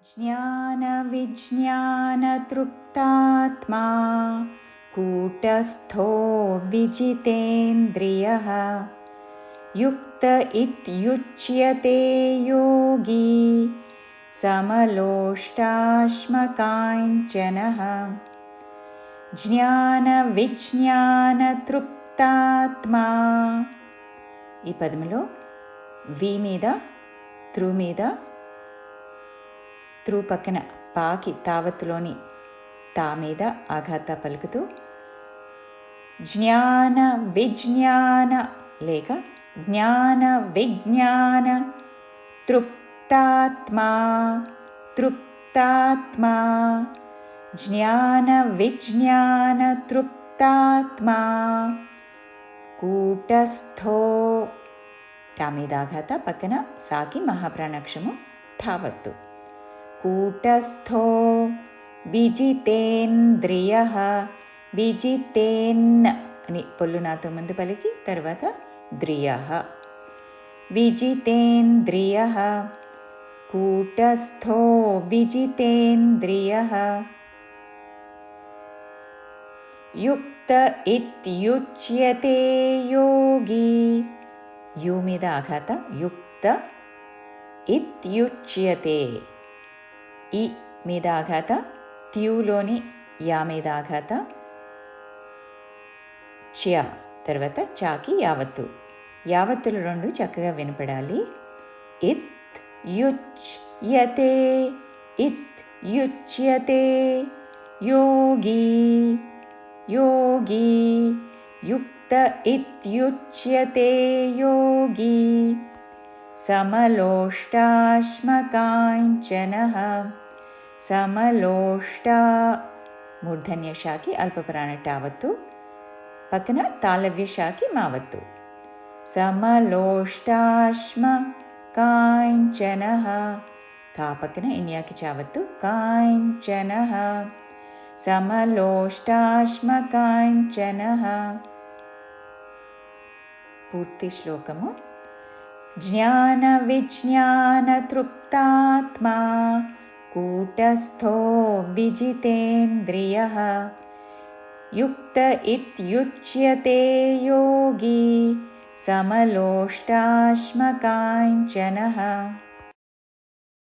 ज्ञानविज्ञानतृप्तात्मा कूटस्थो विजितेन्द्रियः युक्त इत्युच्यते योगी समलोष्टाश्मकाञ्चनः। జ్ఞానవిజ్ఞానతృప్తాత్మా ఈ పదములో వి మీద త్రు మీద త్రు పక్కన పాకి తావత్తులోని తా మీద ఆఘాత పలుకుతూ జ్ఞాన విజ్ఞాన లేక జ్ఞాన విజ్ఞాన తృప్తాత్మా తృప్తాత్మా జ్ఞాన విజ్ఞాన తృప్తాత్మా కూటస్థో టా మీద ఆఘాత పక్కన సాకి మహాప్రాణాక్షము తావత్తు కూటస్థో విజితేంద్రియః విజితేన్ అని పొల్లు నాతో ముందు పలికి తర్వాత ద్రియః విజితేంద్రియః కూటస్థో విజితేంద్రియః యుక్త ఇత్యుచ్యతే యోగి యు మీద ఆఘాత యుక్త ఇత్యుచ్యతే ఈ మీద ఆఘాత త్యూలోని యా మీద ఆఘాత చ్య తర్వాత చాకి యావత్తు యావత్తులు రెండు చక్కగా వినపడాలి. ఇత్ యుచ్యతే ఇత్ యుచ్యతే యోగి యోగి యుక్త ఇత్యుచ్యతే యోగి సమలోష్టాశ్మకాంచనః సమలోష్ట మూర్ధన్యషాకి అల్పప్రాణటావత్తు పక్కన తాళవ్యషాకి మావత్తు సమలోష్టాశ్మకాంచనః కా పక్కన ఇన్యాకి చావత్తు కాంచనః సమలోష్టాశ్మకాంచనః. పూర్తి శ్లోకము. జ్ఞాన విజ్ఞాన తృప్తాత్మా కూటస్థో విజితేంద్రియః యుక్త ఇత్యుచ్యతే యోగి సమలోష్టాశ్మకాంచనః.